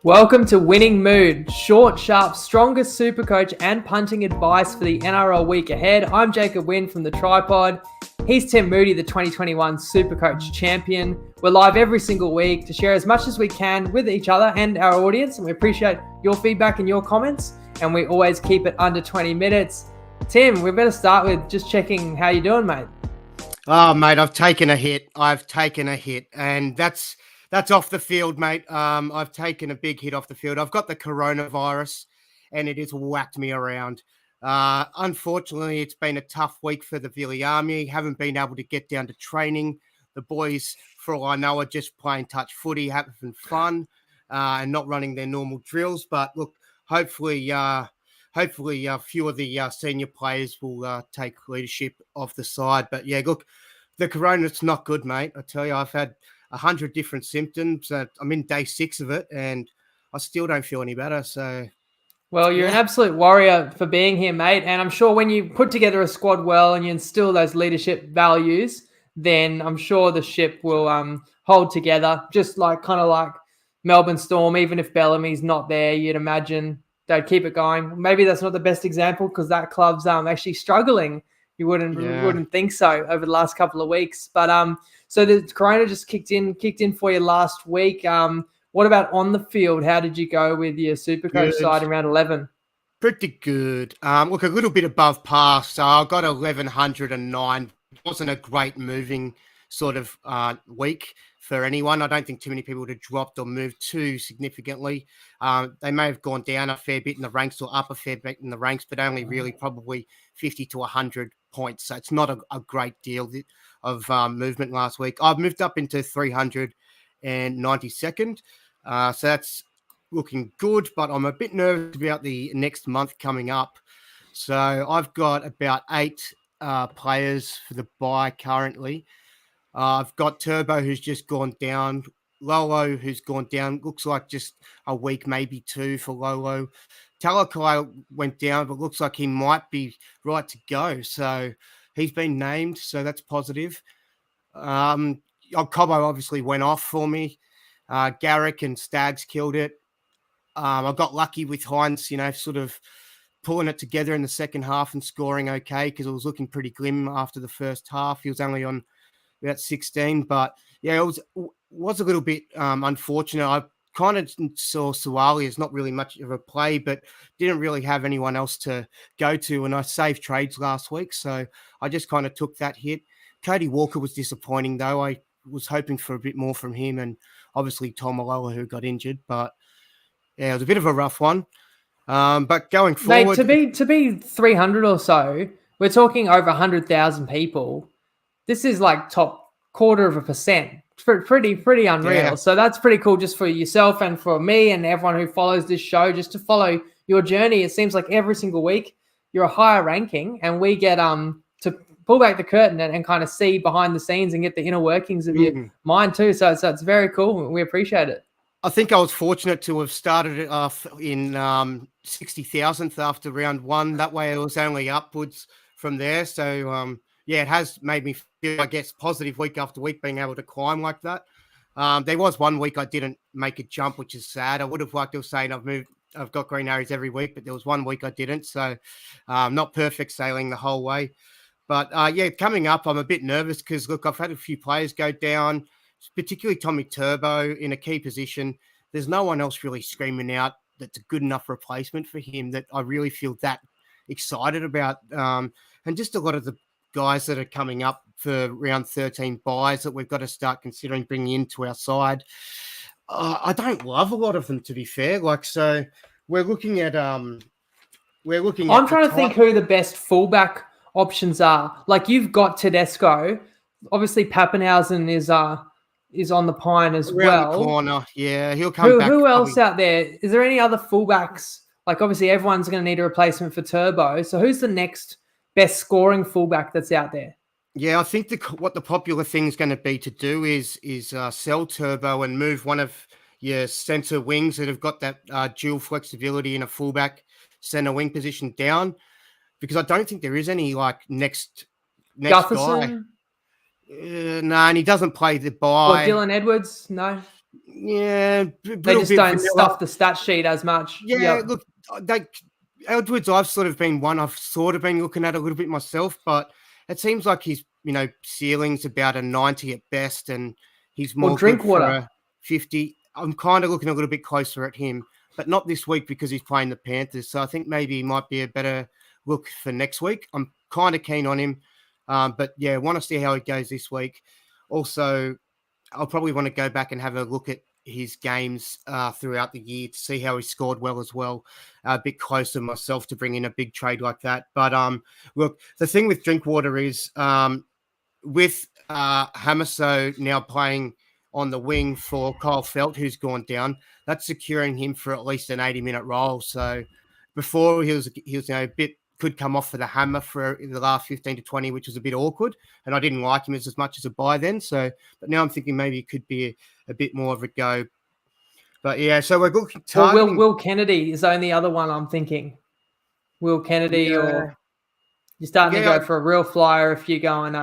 Welcome to Winning Mood, short, sharp, strongest SuperCoach and punting advice for the NRL week ahead. I'm Jacob Winn from the TryPod. He's Tim Moodie, the 2021 SuperCoach champion. We're live every single week to share as much as we can with each other and our audience, and we appreciate your feedback and your comments, and we always keep it under 20 minutes. Tim, we better start with just checking how you're doing, mate. Oh, mate, I've taken a hit, and that's off the field, mate. I've taken a big hit off the field. I've got the coronavirus, and it has whacked me around. Unfortunately, it's been a tough week for the Villi Army. Haven't been able to get down to training. The boys, for all I know, are just playing touch footy, having fun, and not running their normal drills. But look, hopefully, a few of the senior players will take leadership of the side. But yeah, look, the corona's not good, mate. I tell you, I've had 100 different symptoms. I'm in day 6 of it, and I still don't feel any better. So, well, you're an absolute warrior for being here, mate. And I'm sure when you put together a squad well and you instill those leadership values, then I'm sure the ship will hold together, just like Melbourne Storm. Even if Bellamy's not there, you'd imagine they'd keep it going. Maybe that's not the best example because that club's actually struggling. You wouldn't think so over the last couple of weeks. But so the corona just kicked in for you last week. What about on the field? How did you go with your SuperCoach side in round 11? Pretty good. Look, a little bit above par. So I got 1,109. It wasn't a great moving sort of week for anyone. I don't think too many people would have dropped or moved too significantly. They may have gone down a fair bit in the ranks or up a fair bit in the ranks, but only really probably 50 to 100 points. So it's not a great deal of movement last week. I've moved up into 392nd. So that's looking good, but I'm a bit nervous about the next month coming up. So I've got about 8 players for the bye currently. I've got Turbo, who's just gone down. Lolo, who's gone down. Looks like just a week, maybe 2 for Lolo. Talakai went down, but looks like he might be right to go. So he's been named, so that's positive. Cobbo obviously went off for me. Garrick and Stags killed it. I got lucky with Heinz, sort of pulling it together in the second half and scoring okay because it was looking pretty glim after the first half. He was only on about 16, but yeah, it was a little bit unfortunate. I kind of saw Suwali as not really much of a play, but didn't really have anyone else to go to, and I saved trades last week, so I just kind of took that hit. Cody Walker was disappointing, though. I was hoping for a bit more from him, and obviously Tom Maloa, who got injured, but yeah, it was a bit of a rough one. But going forward, mate, to be 300 or so, we're talking over 100,000 people. This is like top 0.25%. Pretty unreal. Yeah. So that's pretty cool just for yourself and for me and everyone who follows this show, just to follow your journey. It seems like every single week you're a higher ranking, and we get to pull back the curtain and kind of see behind the scenes and get the inner workings of your mind too. So it's very cool. We appreciate it. I think I was fortunate to have started it off in 60,000th after round 1. That way it was only upwards from there. So, yeah, it has made me feel, I guess, positive week after week being able to climb like that. There was one week I didn't make a jump, which is sad. I would have liked to have saying I've got green arrows every week, but there was one week I didn't. So not perfect sailing the whole way. But yeah, coming up, I'm a bit nervous because, look, I've had a few players go down, particularly Tommy Turbo in a key position. There's no one else really screaming out that's a good enough replacement for him that I really feel that excited about. And just a lot of the guys that are coming up for round 13 buys that we've got to start considering bringing into our side. I don't love a lot of them, to be fair. So we're looking at I'm trying to think who the best fullback options are. Like, you've got Tedesco. Obviously Pappenhausen is on the pine as well. The corner. Yeah, he'll come back. Who else out there? Is there any other fullbacks? Like, obviously everyone's going to need a replacement for Turbo. So who's the next best scoring fullback that's out there? Yeah, I think what the popular thing is going to be to do is sell Turbo and move one of your centre wings that have got that dual flexibility in a fullback centre wing position down, because I don't think there is any next Gutherson? guy. No, and he doesn't play the bye. Or Dylan Edwards? No. Yeah, They just don't stuff the stat sheet as much. Yeah, look, Edwards, I've sort of been looking at a little bit myself, but it seems like his, ceiling's about a 90 at best, and he's more good for a 50. I'm kind of looking a little bit closer at him, but not this week because he's playing the Panthers. So I think maybe he might be a better look for next week. I'm kind of keen on him, but yeah, want to see how it goes this week. Also, I'll probably want to go back and have a look at his games throughout the year to see how he scored well as well. A bit closer myself to bring in a big trade like that. But look, the thing with Drinkwater is with Hamaso now playing on the wing for Kyle Felt, who's gone down, that's securing him for at least an 80-minute role. So before he was a bit could come off for the hammer for the last 15 to 20, which was a bit awkward. And I didn't like him as much as a buy then. So, but now I'm thinking maybe it could be a bit more of a go. But yeah, so we're looking targeting. Will Kennedy is the only other one I'm thinking. Will Kennedy, or you're starting to go for a real flyer if you're going.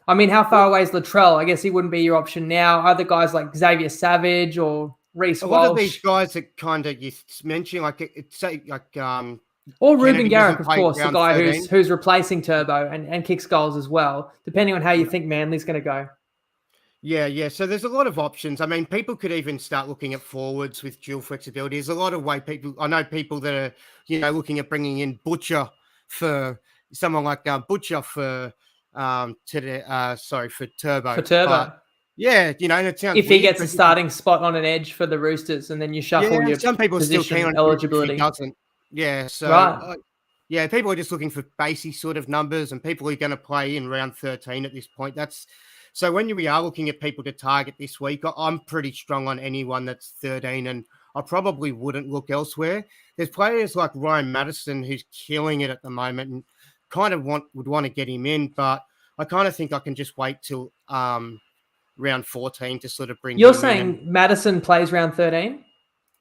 I mean, how far away is Latrell? I guess he wouldn't be your option now. Other guys like Xavier Savage or Reece Walsh. A lot of these guys that kind of you mentioned, or Ruben Garrick, of course, the guy who's replacing Turbo and kicks goals as well, depending on how you think Manly's going to go. Yeah. So there's a lot of options. I mean, people could even start looking at forwards with dual flexibility. There's a lot of I know people that are, looking at bringing in Butcher for someone like Butcher for for Turbo. For Turbo. But, yeah, and it sounds if he gets a starting spot on an edge for the Roosters, and then you shuffle your some people position still keen on eligibility. If he doesn't. Yeah, so right. People are just looking for basic sort of numbers, and people are going to play in round 13 at this point. So when we are looking at people to target this week, I'm pretty strong on anyone that's 13, and I probably wouldn't look elsewhere. There's players like Ryan Madison who's killing it at the moment, and kind of would want to get him in, but I kind of think I can just wait till round 14 to sort of bring. You're saying Madison plays round 13?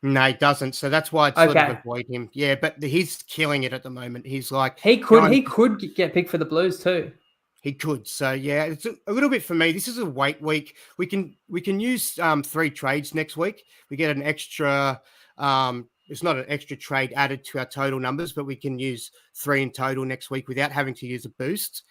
No, he doesn't. So that's why I'd sort of avoid him. Yeah, but he's killing it at the moment. He's like he could get picked for the Blues too. He could. So yeah, it's a little bit for me. This is a wait week. We can use 3 trades next week. We get an extra. It's not an extra trade added to our total numbers, but we can use 3 in total next week without having to use a boost.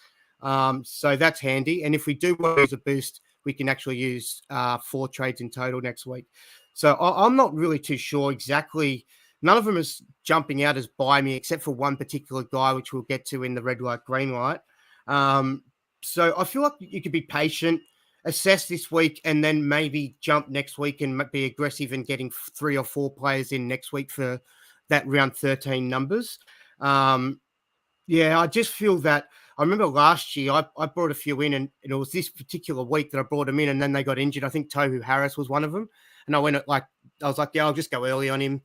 So that's handy. And if we do want to use a boost, we can actually use 4 trades in total next week. So I'm not really too sure exactly. None of them is jumping out as buy me, except for one particular guy, which we'll get to in the red light, green light. So I feel like you could be patient, assess this week, and then maybe jump next week and be aggressive in getting 3 or 4 players in next week for that round 13 numbers. I just feel that I remember last year I brought a few in, and it was this particular week that I brought them in, and then they got injured. I think Tohu Harris was one of them. And I was like, I'll just go early on him.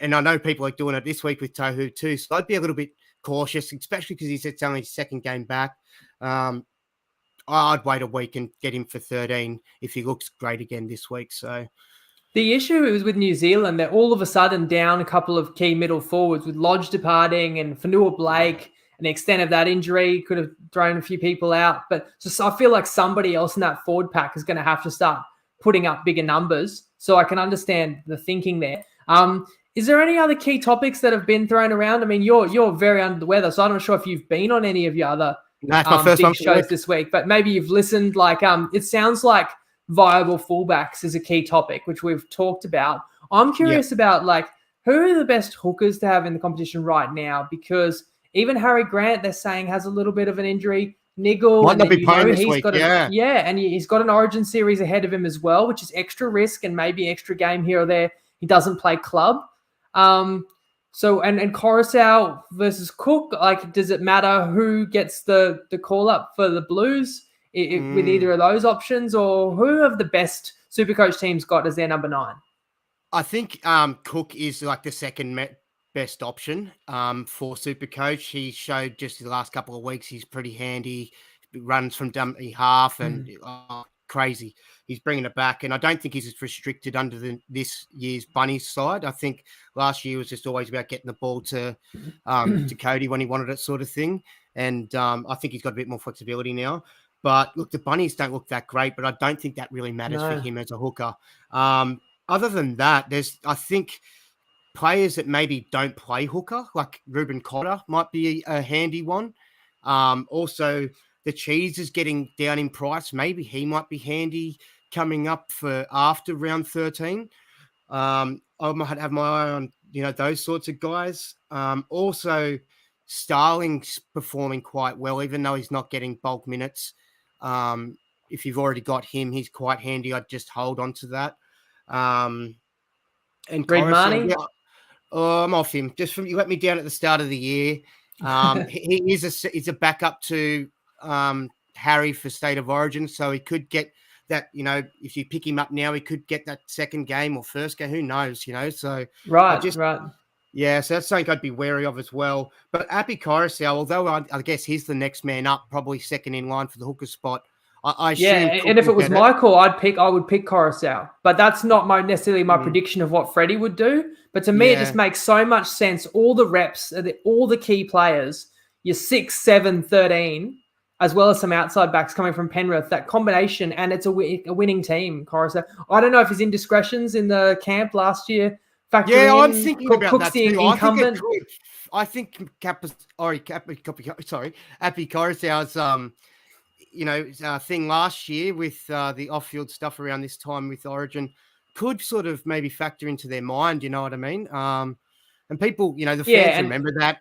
And I know people are doing it this week with Tohu too. So I'd be a little bit cautious, especially because it's only his second game back. I'd wait a week and get him for 13 if he looks great again this week. So the issue is with New Zealand, they're all of a sudden down a couple of key middle forwards with Lodge departing and Fanua Blake. And the extent of that injury could have thrown a few people out. But just I feel like somebody else in that forward pack is going to have to start putting up bigger numbers. So I can understand the thinking there. Is there any other key topics that have been thrown around? I mean, you're very under the weather, so I'm not sure if you've been on any of your other big shows this week, but maybe you've listened. It sounds like viable fullbacks is a key topic, which we've talked about. I'm curious about who are the best hookers to have in the competition right now, because even Harry Grant, they're saying, has a little bit of an injury. Niggle, might not be playing this week. And he's got an Origin series ahead of him as well, which is extra risk and maybe extra game here or there. He doesn't play club. So Coruscant versus Cook, does it matter who gets the call up for the Blues with either of those options, or who have the best SuperCoach teams got as their number 9? I think Cook is the second best option for SuperCoach. He showed just the last couple of weeks he's pretty handy. He runs from dummy half and crazy. He's bringing it back, and I don't think he's as restricted under this year's Bunnies side. I think last year was just always about getting the ball to Cody when he wanted it, sort of thing. And I think he's got a bit more flexibility now. But look, the Bunnies don't look that great, but I don't think that really matters for him as a hooker. Other than that, I think players that maybe don't play hooker, like Ruben Cotter, might be a handy one. Also, the Cheese is getting down in price. Maybe he might be handy coming up for after round 13. I might have my eye on, those sorts of guys. Also, Starling's performing quite well, even though he's not getting bulk minutes. If you've already got him, he's quite handy. I'd just hold on to that. And Marnie? I'm off him. Just from you let me down at the start of the year. He's a backup to Harry for State of Origin, so he could get that. If you pick him up now, he could get that second game or first game. Who knows? So right. Yeah, so that's something I'd be wary of as well. But Api Coruscant, although I guess he's the next man up, probably second in line for the hooker spot. I assume and if it was my call, I would pick Coruscant. But that's not necessarily my prediction of what Freddie would do. But to me, it just makes so much sense. All the reps, all the key players, your 6, 7, 13, as well as some outside backs coming from Penrith, that combination, and it's a winning team, Coruscant. I don't know if his indiscretions in the camp last year factor in. I'm thinking about Cook's that the too. incumbent. I think Api Coruscant's thing last year with the off-field stuff around this time with Origin could sort of maybe factor into their mind, you know what I mean? And people, the fans remember that.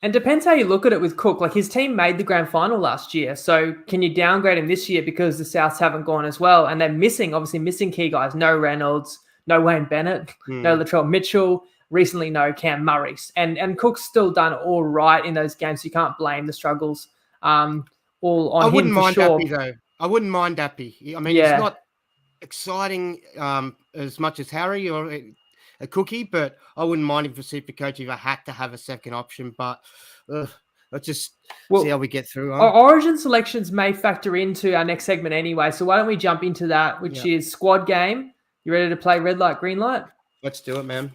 And depends how you look at it with Cook. Like, his team made the grand final last year. So can you downgrade him this year because the Souths haven't gone as well? And they're obviously missing key guys. No Reynolds, no Wayne Bennett, no Latrell Mitchell, recently no Cam Murray. And Cook's still done all right in those games. So you can't blame the struggles all on him for sure. Appy, though. I wouldn't mind Appy. I mean, he's not exciting as much as Harry or a Cookie, but I wouldn't mind him for SuperCoach if I had to have a second option. But let's just see how we get through. Our Origin selections may factor into our next segment anyway. So why don't we jump into that, which is squad game. You ready to play red light, green light? Let's do it, man.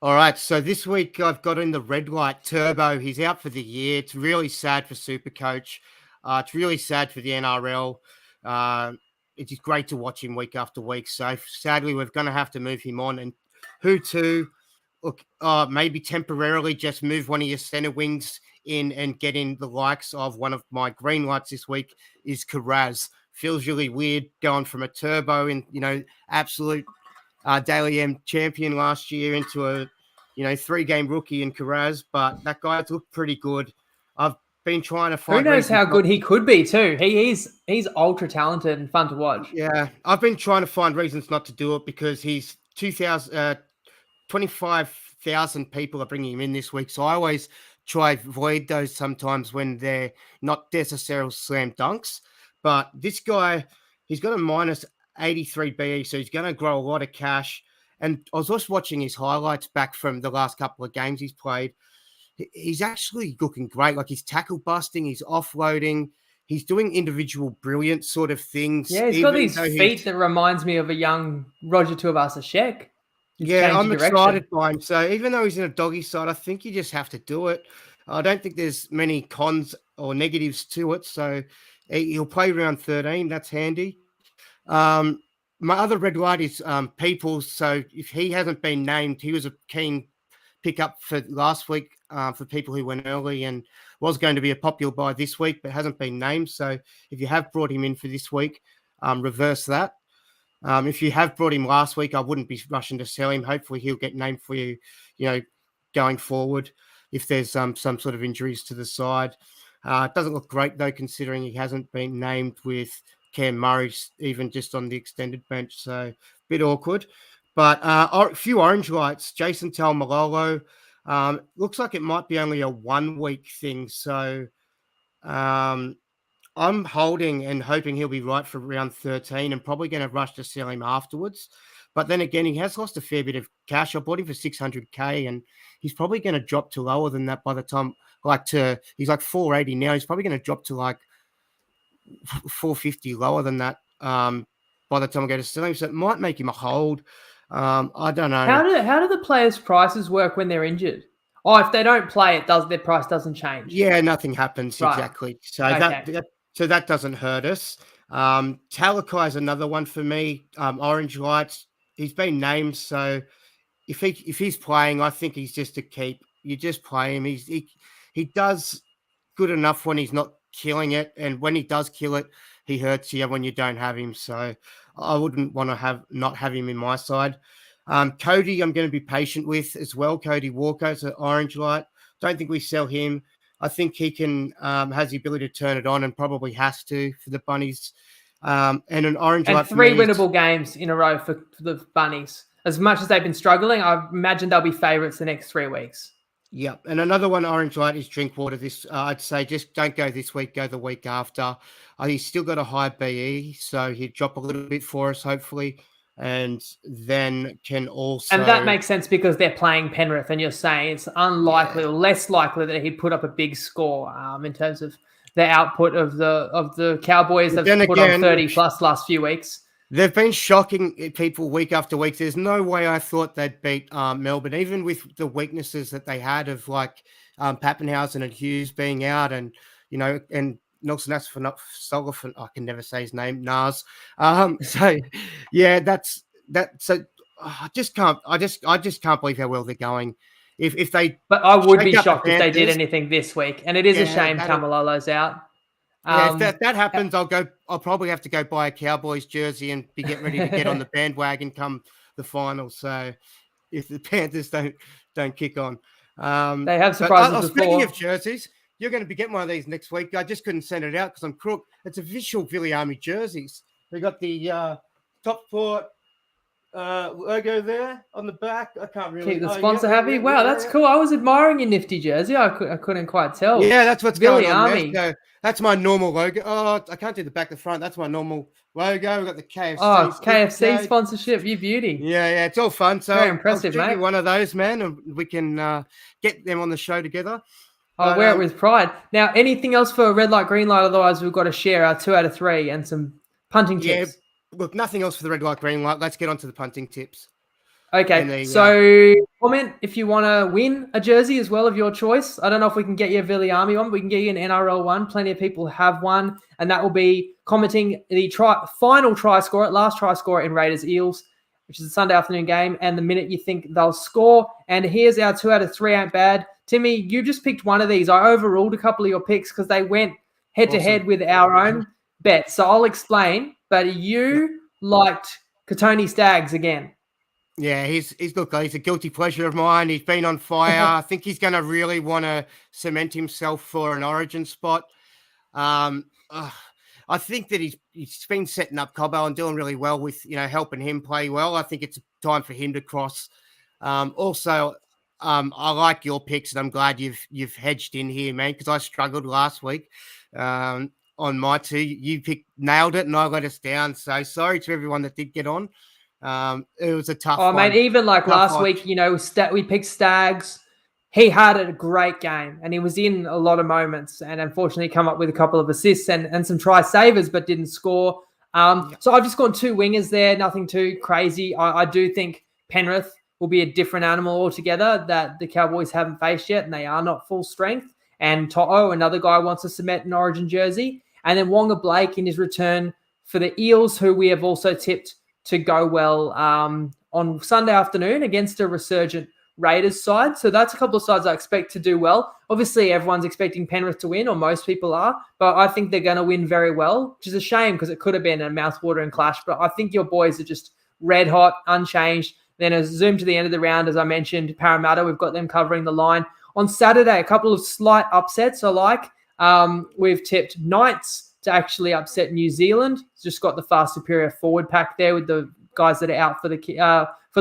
All right, so this week I've got in the red light Turbo. He's out for the year. It's really sad for SuperCoach. It's really sad for the NRL. It's great to watch him week after week. So sadly, we're going to have to move him on. And who to? Look, maybe temporarily just move one of your center wings in and get in the likes of one of my green lights this week is Karaz. Feels really weird going from a Turbo and, absolute Daily M champion last year into a, 3-game rookie in Karaz, but that guy's looked pretty good. I've been trying to find. Who knows how good he could be too? He's ultra talented and fun to watch. Yeah, I've been trying to find reasons not to do it because he's 25,000 people are bringing him in this week, so I always try avoid those sometimes when they're not necessarily slam dunks. But this guy, he's got a minus 83 BE, so he's going to grow a lot of cash. And I was just watching his highlights back from the last couple of games he's played. He's actually looking great. Like, he's tackle busting, he's offloading, he's doing individual brilliant sort of things. Yeah, he's got these feet that reminds me of a young Roger Tuivasa-Sheck. I'm excited by him. So even though he's in a doggy side, I think you just have to do it. I don't think there's many cons or negatives to it. So he'll play round 13. That's handy. My other red light is Peoples. So if he hasn't been named, he was a keen pickup for last week for people who went early and was going to be a popular buy this week, but hasn't been named. So if you have brought him in for this week, reverse that. If you have brought him last week, I wouldn't be rushing to sell him. Hopefully he'll get named for you, going forward if there's some sort of injuries to the side. It doesn't look great, though, considering he hasn't been named with Cam Murray, even just on the extended bench. So a bit awkward. But a few orange lights. Jason Taumalolo. Looks like it might be only a 1-week thing. So I'm holding and hoping he'll be right for round 13 and probably going to rush to sell him afterwards. But then again, he has lost a fair bit of cash. I bought him for 600K and he's probably going to drop to lower than that by the time, he's like 480 now. He's probably going to drop to like 450 lower than that by the time I go to sell him. So it might make him a hold. I don't know. How do the players' prices work when they're injured? Oh, if they don't play, their price doesn't change. Yeah, nothing happens. Right. Exactly. So So that doesn't hurt us. Talakai is another one for me. Orange Lights, he's been named, so if he's playing, I think he's just a keep. You just play him. He does good enough when he's not killing it, and when he does kill it, he hurts you when you don't have him. So I wouldn't want to not have him in my side. Cody, I'm going to be patient with as well. Cody Walker is an Orange Light. Don't think we sell him. I think he can has the ability to turn it on and probably has to for the Bunnies. And an Orange Light. And 3 winnable games in a row for the Bunnies. As much as they've been struggling, I imagine they'll be favourites the next 3 weeks. Yeah, and another one, Orange Light, is Drinkwater. I'd say just don't go this week, go the week after. He's still got a high BE, so he'd drop a little bit for us, hopefully, and then can also... And that makes sense because they're playing Penrith, and you're saying it's unlikely or less likely that he'd put up a big score in terms of the output of the Cowboys that have put on 30-plus last few weeks. They've been shocking people week after week. There's no way I thought they'd beat Melbourne, even with the weaknesses that they had of like Pappenhausen and Hughes being out, and and Nelson Sullivan. I can never say his name. Nas. So yeah, that's that. So I just can't believe how well they're going. If they, but I would be shocked if they did anything this week, and it is a shame Tamalolo's out. Yeah, if that happens, I'll probably have to go buy a Cowboys jersey and get ready to get on the bandwagon come the final. So if the Panthers don't kick on, they have surprises before. Speaking of jerseys, you're going to be getting one of these next week. I just couldn't send it out because I'm crook. It's official Billy Army jerseys. We got the Top Fort logo there on the back. I can't really keep the sponsor happy. Wow, that's cool. I was admiring your nifty jersey. I couldn't quite tell. Yeah, that's what's Billy going on Army. there. So that's my normal logo. Oh, I can't do the back, the front. That's my normal logo. We've got the KFC. Oh, KFC sponsorship. You beauty. Yeah, it's all fun. So very impressive, I'll mate. One of those, man, and we can get them on the show together. I'll wear it with pride. Now, anything else for red light, green light? Otherwise, we've got to share our 2 out of 3 and some punting tips. Look, nothing else for the red light, green light. Let's get on to the punting tips. Okay, so comment if you want to win a jersey as well of your choice. I don't know if we can get you a Billy Army one, but we can get you an NRL one. Plenty of people have one, and that will be commenting the last try scorer in Raiders Eels, which is a Sunday afternoon game, and the minute you think they'll score. And here's our 2 out of 3 ain't bad. Timmy, you just picked one of these. I overruled a couple of your picks because they went head-to-head with our own bets. So I'll explain, but you liked Katoni Staggs again. Yeah, he's a guilty pleasure of mine. He's been on fire. I think he's going to really want to cement himself for an Origin spot. I think that he's been setting up Cobbo and doing really well with helping him play well. I think it's time for him to cross. Also, I like your picks, and I'm glad you've hedged in here, man, because I struggled last week on my 2. You nailed it, and I let us down. So sorry to everyone that did get on. It was a tough one. Mate, even like last week, we picked Staggs. He had a great game, and he was in a lot of moments, and unfortunately come up with a couple of assists and some try savers, but didn't score. So I've just gone 2 wingers there, nothing too crazy. I do think Penrith will be a different animal altogether that the Cowboys haven't faced yet, and they are not full strength. And To'o, another guy, wants to cement an Origin jersey. And then Wonga Blake in his return for the Eels, who we have also tipped to go well on Sunday afternoon against a resurgent Raiders side. So that's a couple of sides I expect to do well. Obviously, everyone's expecting Penrith to win, or most people are, but I think they're going to win very well, which is a shame because it could have been a mouthwatering clash. But I think your boys are just red hot, unchanged. Then as zoom to the end of the round, as I mentioned, Parramatta, we've got them covering the line. On Saturday, a couple of slight upsets I like. We've tipped Knights to actually upset New Zealand. It's just got the far superior forward pack there with the guys that are out for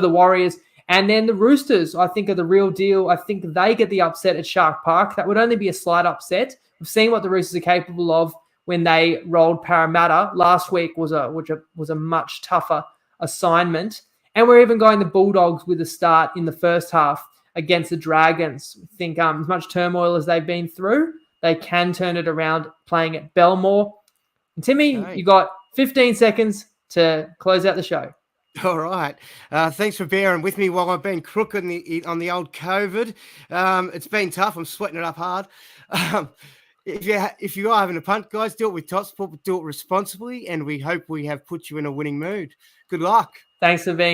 the Warriors. And then the Roosters, I think, are the real deal. I think they get the upset at Shark Park. That would only be a slight upset. We've seen what the Roosters are capable of when they rolled Parramatta. Last week was a much tougher assignment. And we're even going the Bulldogs with a start in the first half against the Dragons. I think as much turmoil as they've been through, they can turn it around playing at Belmore. And Timmy, You got 15 seconds to close out the show. All right. Thanks for bearing with me while I've been crook on the old COVID. It's been tough. I'm sweating it up hard. if you are having a punt, guys, do it with top sport, but do it responsibly, and we hope we have put you in a winning mood. Good luck. Thanks for being